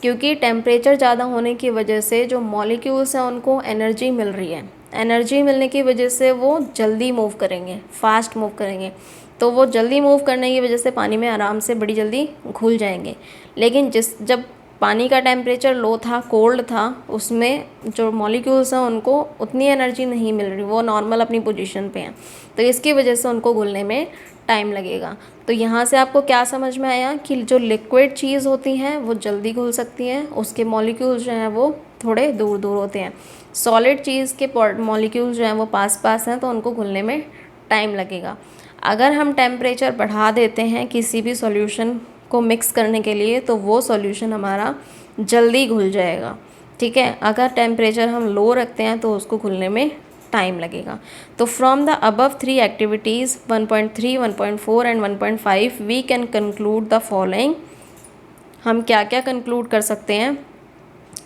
क्योंकि टेम्परेचर ज़्यादा होने की वजह से जो मॉलिक्यूल्स हैं उनको एनर्जी मिल रही है, एनर्जी मिलने की वजह से वो जल्दी मूव करेंगे, फास्ट मूव करेंगे, तो वो जल्दी मूव करने की वजह से पानी में आराम से बड़ी जल्दी घुल जाएंगे। लेकिन जब पानी का टेम्परेचर लो था, कोल्ड था, उसमें जो मॉलिक्यूल्स हैं उनको उतनी एनर्जी नहीं मिल रही, वो नॉर्मल अपनी पोजीशन पे हैं, तो इसकी वजह से उनको घुलने में टाइम लगेगा। तो यहाँ से आपको क्या समझ में आया कि जो लिक्विड चीज़ होती हैं वो जल्दी घुल सकती हैं, उसके मॉलिक्यूल्स जो हैं वो थोड़े दूर दूर होते हैं। सॉलिड चीज़ के मॉलिक्यूल्स जो हैं वो पास पास हैं, तो उनको घुलने में टाइम लगेगा। अगर हम टेम्परेचर बढ़ा देते हैं किसी भी सॉल्यूशन को मिक्स करने के लिए, तो वो सॉल्यूशन हमारा जल्दी घुल जाएगा, ठीक है। अगर टेम्परेचर हम लो रखते हैं तो उसको घुलने में टाइम लगेगा। तो from the above 3 activities 1.3, 1.4 and 1.5 we can conclude the following. हम क्या क्या कंक्लूड कर सकते हैं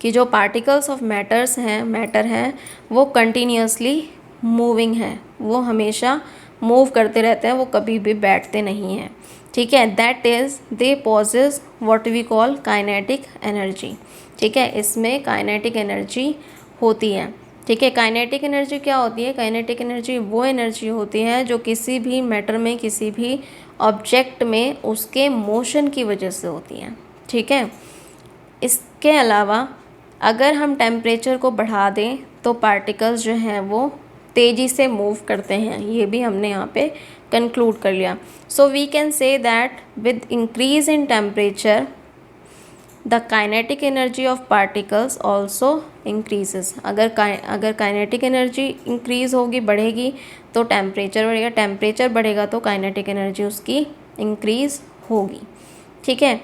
कि जो पार्टिकल्स ऑफ मैटर हैं वो कंटिन्यूसली मूविंग हैं, वो हमेशा मूव करते रहते हैं, वो कभी भी बैठते नहीं हैं, ठीक है। That is they possess what we call kinetic energy, ठीक है। इसमें काइनेटिक एनर्जी होती है, ठीक है। काइनेटिक एनर्जी क्या होती है? काइनेटिक एनर्जी वो एनर्जी होती है जो किसी भी मैटर में, किसी भी ऑब्जेक्ट में उसके मोशन की वजह से होती है, ठीक है। इसके अलावा अगर हम टेम्परेचर को बढ़ा दें तो पार्टिकल्स जो हैं वो तेज़ी से मूव करते हैं, ये भी हमने यहाँ पे कंक्लूड कर लिया। So we can say that with increase in temperature the kinetic energy of particles also increases. अगर काइनेटिक एनर्जी इंक्रीज़ होगी, बढ़ेगी, तो टेम्परेचर बढ़ेगा, टेम्परेचर बढ़ेगा तो काइनेटिक एनर्जी उसकी इंक्रीज़ होगी, ठीक है।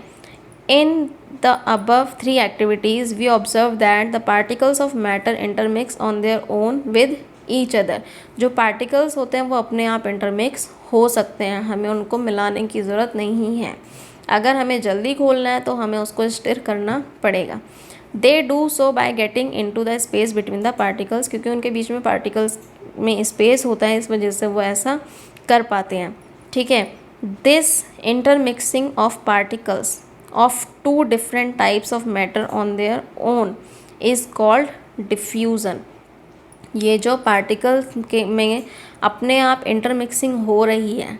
In the above 3 activities we observe that the particles of matter intermix on their own with each other. जो पार्टिकल्स होते हैं वो अपने आप इंटरमिक्स हो सकते हैं, हमें उनको मिलाने की ज़रूरत नहीं है। अगर हमें जल्दी घोलना है तो हमें उसको स्टिर करना पड़ेगा। They do so by getting into the space between the particles, क्योंकि उनके बीच में पार्टिकल्स में स्पेस होता है, इस वजह से वो ऐसा कर पाते हैं, ठीक है। This intermixing of particles of 2 different types of matter on their own is called diffusion. ये जो पार्टिकल्स के में अपने आप इंटरमिक्सिंग हो रही है,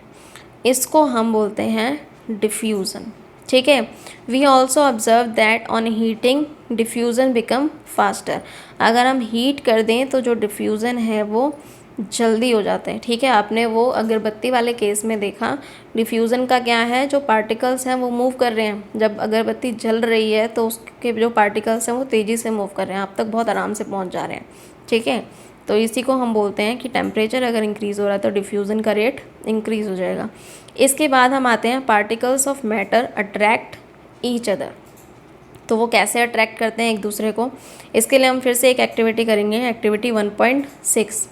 इसको हम बोलते हैं डिफ्यूज़न, ठीक है। We also observe that on heating diffusion become faster. अगर हम हीट कर दें तो जो डिफ्यूज़न है वो जल्दी हो जाता है, ठीक है। आपने वो अगरबत्ती वाले केस में देखा, डिफ्यूज़न का क्या है, जो पार्टिकल्स हैं वो मूव कर रहे हैं। जब अगरबत्ती जल रही है तो उसके जो पार्टिकल्स हैं वो तेज़ी से मूव कर रहे हैं, आप तक बहुत आराम से पहुंच जा रहे हैं, ठीक है। तो इसी को हम बोलते हैं कि टेम्परेचर अगर इंक्रीज़ हो रहा है तो डिफ्यूज़न का रेट इंक्रीज़ हो जाएगा। इसके बाद हम आते हैं particles of matter attract each other. तो वो कैसे अट्रैक्ट करते हैं एक दूसरे को, इसके लिए हम फिर से एक एक्टिविटी करेंगे, एक्टिविटी 1.6।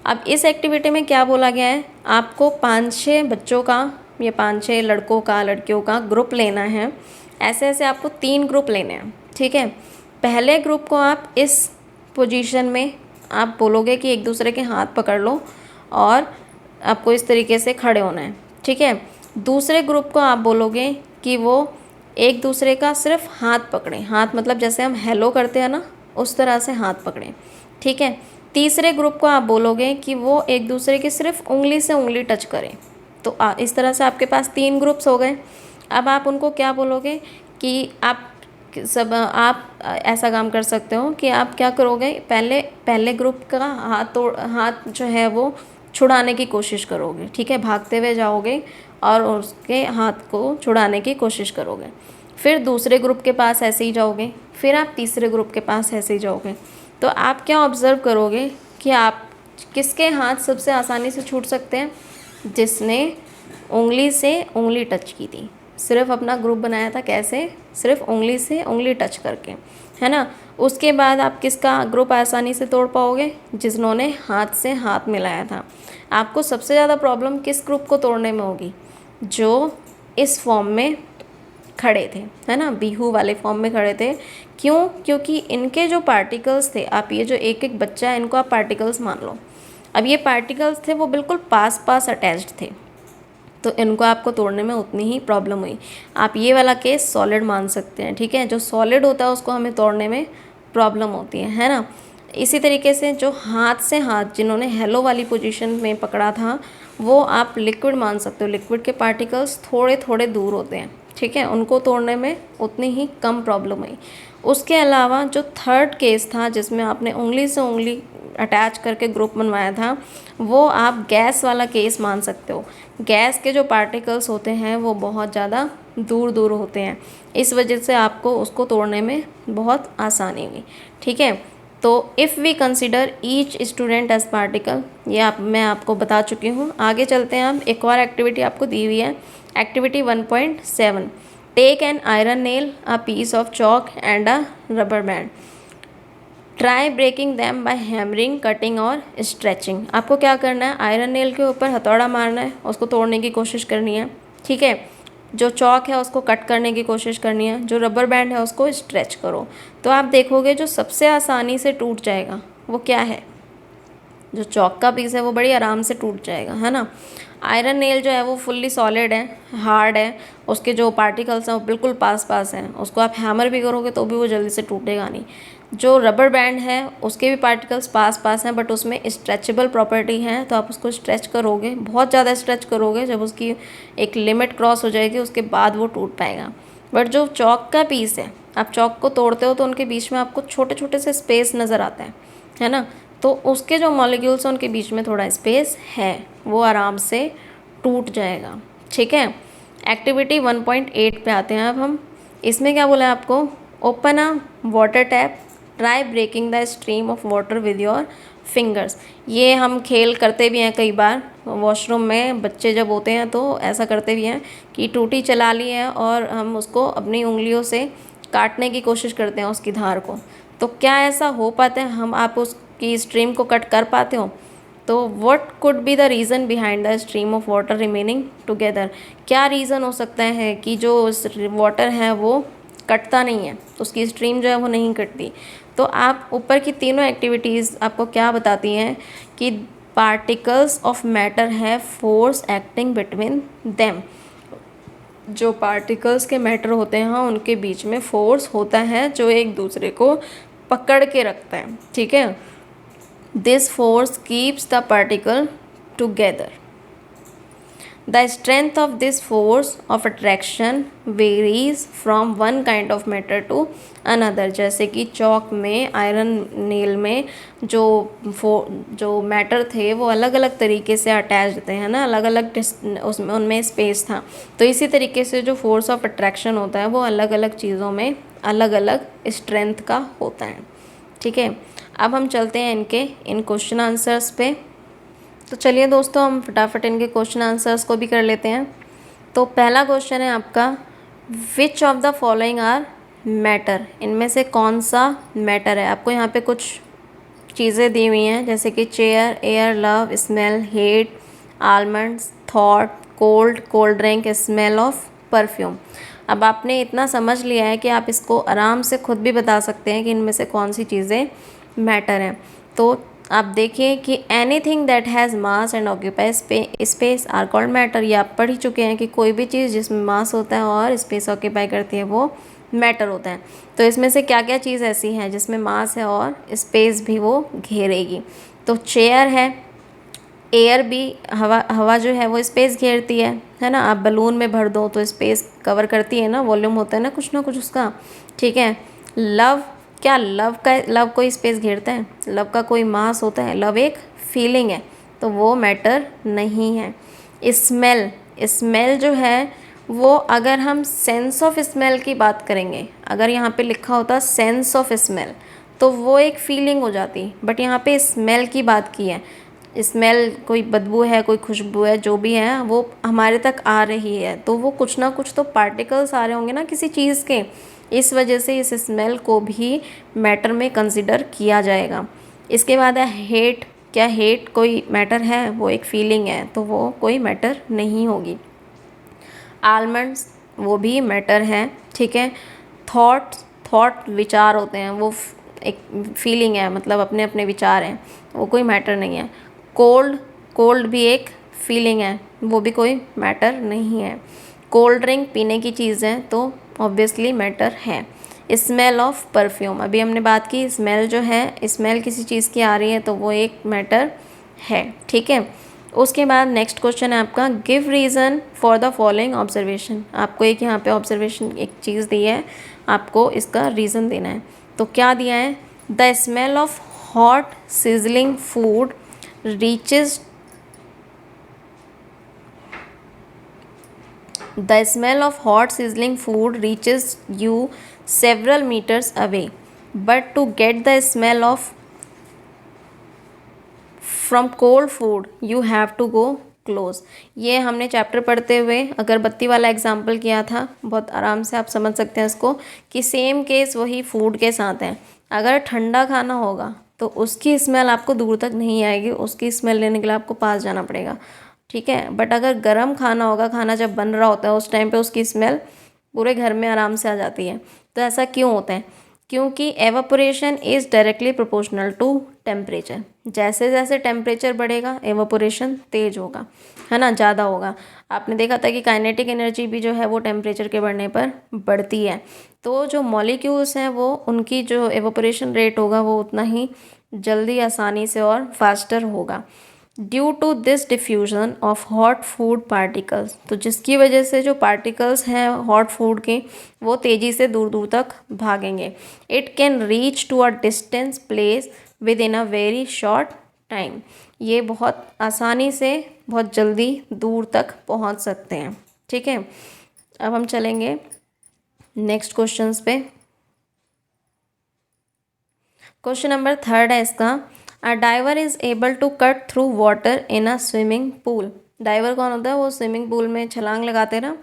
अब इस एक्टिविटी में क्या बोला गया है, आपको 5-6 बच्चों का या 5-6 लड़कों का, लड़कियों का ग्रुप लेना है। ऐसे ऐसे आपको 3 ग्रुप लेने हैं, ठीक है। पहले ग्रुप को आप इस पोजीशन में आप बोलोगे कि एक दूसरे के हाथ पकड़ लो और आपको इस तरीके से खड़े होना है, ठीक है। दूसरे ग्रुप को आप बोलोगे कि वो एक दूसरे का सिर्फ हाथ पकड़ें, हाथ मतलब जैसे हम हेलो करते हैं ना, उस तरह से हाथ पकड़ें, ठीक है। तीसरे ग्रुप को आप बोलोगे कि वो एक दूसरे की सिर्फ उंगली से उंगली टच करें। तो इस तरह से आपके पास 3 ग्रुप्स हो गए। अब आप उनको क्या बोलोगे कि आप ऐसा काम कर सकते हो कि आप क्या करोगे, पहले ग्रुप का हाथ जो है वो छुड़ाने की कोशिश करोगे, ठीक है। भागते हुए जाओगे और उसके हाथ को छुड़ाने की कोशिश करोगे। फिर दूसरे ग्रुप के पास ऐसे ही जाओगे, फिर आप तीसरे ग्रुप के पास ऐसे ही जाओगे। तो आप क्या ऑब्ज़र्व करोगे कि आप किसके हाथ सबसे आसानी से छूट सकते हैं, जिसने उंगली से उंगली टच की थी, सिर्फ अपना ग्रुप बनाया था, कैसे, सिर्फ उंगली से उंगली टच करके, है ना। उसके बाद आप किसका ग्रुप आसानी से तोड़ पाओगे, जिन्होंने हाथ से हाथ मिलाया था। आपको सबसे ज़्यादा प्रॉब्लम किस ग्रुप को तोड़ने में होगी, जो इस फॉर्म में खड़े थे, है ना, बीहू वाले फॉर्म में खड़े थे। क्यों? क्योंकि इनके जो पार्टिकल्स थे, आप ये जो एक एक बच्चा है इनको आप पार्टिकल्स मान लो। अब ये पार्टिकल्स थे वो बिल्कुल पास पास अटैच्ड थे, तो इनको आपको तोड़ने में उतनी ही प्रॉब्लम हुई। आप ये वाला केस सॉलिड मान सकते हैं, ठीक है। जो सॉलिड होता है उसको हमें तोड़ने में प्रॉब्लम होती है ना। इसी तरीके से जो हाथ से हाथ जिन्होंने हेलो वाली पोजीशन में पकड़ा था, वो आप लिक्विड मान सकते हो। लिक्विड के पार्टिकल्स थोड़े थोड़े दूर होते हैं, ठीक है, उनको तोड़ने में उतनी ही कम प्रॉब्लम हुई। उसके अलावा जो थर्ड केस था जिसमें आपने उंगली से उंगली अटैच करके ग्रुप बनवाया था, वो आप गैस वाला केस मान सकते हो। गैस के जो पार्टिकल्स होते हैं वो बहुत ज़्यादा दूर दूर होते हैं, इस वजह से आपको उसको तोड़ने में बहुत आसानी हुई। ठीक है, तो if we consider each student as particle, ये मैं आपको बता चुकी हूँ। आगे चलते हैं हम, एक और एक्टिविटी आपको दी हुई है, activity 1.7। Take an iron nail, a piece of chalk and a rubber band, try breaking them by hammering, cutting और स्ट्रेचिंग। आपको क्या करना है, आयरन नेल के ऊपर हथौड़ा मारना है, उसको तोड़ने की कोशिश करनी है। ठीक है, जो चॉक है उसको कट करने की कोशिश करनी है, जो रबर बैंड है उसको स्ट्रेच करो। तो आप देखोगे जो सबसे आसानी से टूट जाएगा वो क्या है, जो चॉक का पीस है वो बड़ी आराम से टूट जाएगा, है ना। आयरन नेल जो है वो फुल्ली सॉलिड है, हार्ड है, उसके जो पार्टिकल्स हैं वो बिल्कुल पास पास हैं, उसको आप हैमर भी करोगे तो भी वो जल्दी से टूटेगा नहीं। जो रबर बैंड है उसके भी पार्टिकल्स पास पास हैं, बट उसमें स्ट्रेचेबल प्रॉपर्टी है, तो आप उसको स्ट्रेच करोगे, बहुत ज़्यादा स्ट्रेच करोगे, जब उसकी एक लिमिट क्रॉस हो जाएगी उसके बाद वो टूट पाएगा। बट जो चॉक का पीस है, आप चॉक को तोड़ते हो तो उनके बीच में आपको छोटे छोटे से स्पेस नज़र आता है ना, तो उसके जो मॉलिक्यूल्स हैं उनके बीच में थोड़ा स्पेस है, वो आराम से टूट जाएगा। ठीक है, एक्टिविटी 1.8 पे आते हैं अब हम। इसमें क्या बोला है आपको, open a water tap, try breaking the stream of water with your fingers. ये हम खेल करते भी हैं कई बार, वॉशरूम में बच्चे जब होते हैं तो ऐसा करते भी हैं कि टूटी चला ली है और हम उसको अपनी उंगलियों से काटने की कोशिश करते हैं उसकी धार को। तो क्या ऐसा हो पाता है, हम आप उसकी स्ट्रीम को कट कर पाते हो? तो what could be the reason behind the stream of water remaining together, क्या रीज़न हो सकता है कि जो वाटर है वो कटता नहीं है, उसकी स्ट्रीम जो है वो नहीं कटती। तो आप ऊपर की तीनों एक्टिविटीज़ आपको क्या बताती हैं कि पार्टिकल्स ऑफ मैटर है फोर्स एक्टिंग बिटवीन देम, जो पार्टिकल्स के मैटर होते हैं हाँ उनके बीच में फोर्स होता है जो एक दूसरे को पकड़ के रखता है। ठीक है, this force keeps the particle together. The strength of this force of attraction varies from one kind of matter to another। जैसे कि चॉक में, आयरन नेल में जो मैटर थे वो अलग अलग तरीके से अटैच्ड थे, है ना, अलग अलग उसमें उनमें स्पेस था। तो इसी तरीके से जो फोर्स ऑफ अट्रैक्शन होता है वो अलग अलग चीज़ों में अलग अलग स्ट्रेंथ का होता है। ठीक है, अब हम चलते हैं इन क्वेश्चन आंसर्स पे। तो चलिए दोस्तों हम फटाफट इनके क्वेश्चन आंसर्स को भी कर लेते हैं। तो पहला क्वेश्चन है आपका, which of the following are matter, इनमें से कौन सा मैटर है। आपको यहाँ पे कुछ चीज़ें दी हुई हैं जैसे कि chair, air, love, smell, hate, almonds, thought, cold, cold drink, smell of perfume. अब आपने इतना समझ लिया है कि आप इसको आराम से खुद भी बता सकते हैं कि इनमें से कौन सी चीज़ें मैटर हैं। तो आप देखिए कि anything that has mass and occupy space are called matter. ये आप पढ़ ही चुके हैं कि कोई भी चीज़ जिसमें मास होता है और स्पेस ऑक्यूपाई करती है वो मैटर होता है। तो इसमें से क्या क्या चीज़ ऐसी है जिसमें मास है और स्पेस भी वो घेरेगी? तो चेयर है, एयर भी, हवा जो है वो स्पेस घेरती है ना। आप बलून में भर दो तो स्पेस कवर करती है ना, वॉल्यूम होता है ना कुछ उसका। ठीक है, लव, क्या लव कोई स्पेस घेरता है? लव का कोई मास होता है? लव एक फीलिंग है तो वो मैटर नहीं है। स्मेल जो है वो, अगर हम सेंस ऑफ स्मेल की बात करेंगे, अगर यहाँ पे लिखा होता सेंस ऑफ स्मेल तो वो एक फीलिंग हो जाती, बट यहाँ पे स्मेल की बात की है। स्मेल कोई बदबू है, कोई खुशबू है, जो भी है वो हमारे तक आ रही है तो वो कुछ ना कुछ तो पार्टिकल्स आ रहे होंगे ना किसी चीज़ के, इस वजह से इस स्मेल को भी मैटर में कंसिडर किया जाएगा। इसके बाद है हेट, क्या हेट कोई मैटर है? वो एक फीलिंग है तो वो कोई मैटर नहीं होगी। आलमंड्स वो भी मैटर है। ठीक है, थॉट विचार होते हैं, वो एक फीलिंग है, मतलब अपने अपने विचार हैं, वो कोई मैटर नहीं है। कोल्ड भी एक फीलिंग है, वो भी कोई मैटर नहीं है। कोल्ड ड्रिंक पीने की चीज़ है तो ऑब्वियसली मैटर है। स्मेल ऑफ परफ्यूम, अभी हमने बात की, स्मेल जो है, स्मेल किसी चीज़ की आ रही है तो वो एक मैटर है। ठीक है, उसके बाद नेक्स्ट क्वेश्चन है आपका, give reason for the following observation. आपको एक यहाँ पे ऑब्जर्वेशन एक चीज़ दी है, आपको इसका रीज़न देना है। तो क्या दिया है, the smell of hot sizzling food reaches The smell of hot sizzling food reaches you several meters away, but to get the smell of from cold food you have to go close। ये हमने चैप्टर पढ़ते हुए अगरबत्ती वाला एग्जाम्पल किया था, बहुत आराम से आप समझ सकते हैं इसको कि सेम केस वही फूड के साथ है। अगर ठंडा खाना होगा तो उसकी स्मेल आपको दूर तक नहीं आएगी, उसकी स्मेल लेने के लिए आपको पास जाना पड़ेगा, ठीक है। बट अगर गर्म खाना होगा, खाना जब बन रहा होता है उस टाइम पे उसकी स्मेल पूरे घर में आराम से आ जाती है। तो ऐसा क्यों होता है, क्योंकि evaporation is directly proportional to temperature. जैसे जैसे टेम्परेचर बढ़ेगा एवापोरेशन तेज़ होगा, है ना, ज़्यादा होगा। आपने देखा था कि काइनेटिक एनर्जी भी जो है वो टेम्परेचर के बढ़ने पर बढ़ती है। तो जो मॉलिक्यूल्स हैं वो उनकी जो एवापोरेशन रेट होगा वो उतना ही जल्दी, आसानी से और फास्टर होगा। Due to this diffusion of hot food particles, तो जिसकी वजह से जो पार्टिकल्स हैं हॉट फूड के वो तेज़ी से दूर दूर तक भागेंगे। It can reach to a distance place within a very short time. ये बहुत आसानी से बहुत जल्दी दूर तक पहुंच सकते हैं, ठीक है। अब हम चलेंगे नेक्स्ट क्वेश्चंस पे। क्वेश्चन नंबर 3 है इसका, a diver is able to cut through water in a swimming pool. Diver कौन होता है, वो स्विमिंग पूल में छलांग लगाते ना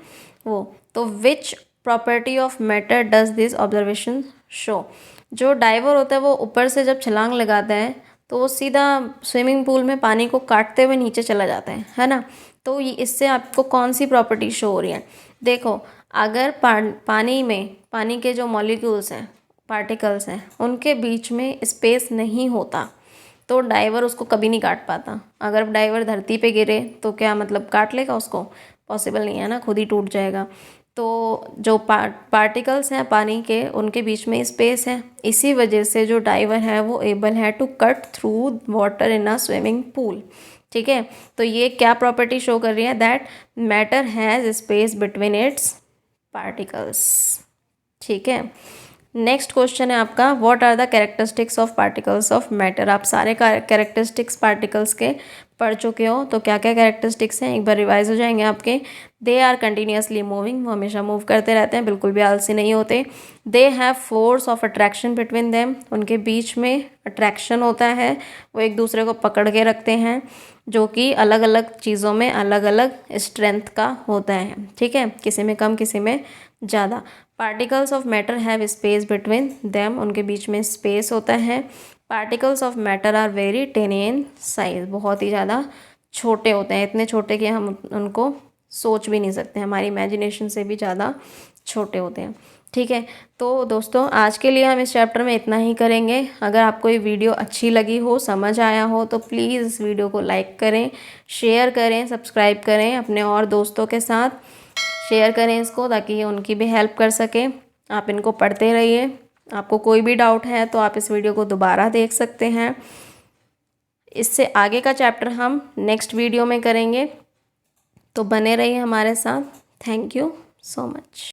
वो। तो which property of matter does this observation show. जो डाइवर होता है वो ऊपर से जब छलांग लगाता है तो वो सीधा स्विमिंग पूल में पानी को काटते हुए नीचे चला जाता है ना। तो ये इससे आपको कौन सी प्रॉपर्टी शो हो रही है, देखो अगर पानी में पानी के जो मॉलिक्यूल्स हैं, पार्टिकल्स हैं, उनके बीच में स्पेस नहीं होता तो डाइवर उसको कभी नहीं काट पाता। अगर डाइवर धरती पे गिरे तो क्या मतलब काट लेगा उसको, पॉसिबल नहीं है ना, खुद ही टूट जाएगा। तो जो पार्टिकल्स हैं पानी के उनके बीच में स्पेस है, इसी वजह से जो डाइवर है वो एबल है to cut through water in a swimming pool, ठीक है। तो ये क्या प्रॉपर्टी शो कर रही है, that matter has space between its particles, ठीक है। नेक्स्ट क्वेश्चन है आपका, what are the characteristics of particles of matter. आप सारे कैरेक्टरिस्टिक्स पार्टिकल्स के पढ़ चुके हो, तो क्या क्या कैरेक्टरिस्टिक्स हैं एक बार रिवाइज हो जाएंगे आपके। दे आर कंटिन्यूसली मूविंग, वो हमेशा मूव करते रहते हैं, बिल्कुल भी आलसी नहीं होते। They have force of attraction between them, उनके बीच में अट्रैक्शन होता है, वो एक दूसरे को पकड़ के रखते हैं, जो कि अलग अलग चीज़ों में अलग अलग स्ट्रेंथ का होता है, ठीक है, किसी में कम किसी में ज़्यादा। Particles of matter have space between them, उनके बीच में स्पेस होता है। Particles of matter are very tiny in size, बहुत ही ज़्यादा छोटे होते हैं, इतने छोटे कि हम उनको सोच भी नहीं सकते, हमारी इमेजिनेशन से भी ज़्यादा छोटे होते हैं, ठीक है। तो दोस्तों आज के लिए हम इस चैप्टर में इतना ही करेंगे। अगर आपको ये वीडियो अच्छी लगी हो, समझ आया हो, तो प्लीज़ इस वीडियो को लाइक करें, शेयर करें, सब्सक्राइब करें, अपने और दोस्तों के साथ शेयर करें इसको, ताकि ये उनकी भी हेल्प कर सके। आप इनको पढ़ते रहिए, आपको कोई भी डाउट है तो आप इस वीडियो को दोबारा देख सकते हैं। इससे आगे का चैप्टर हम नेक्स्ट वीडियो में करेंगे, तो बने रहिए हमारे साथ। Thank you so much.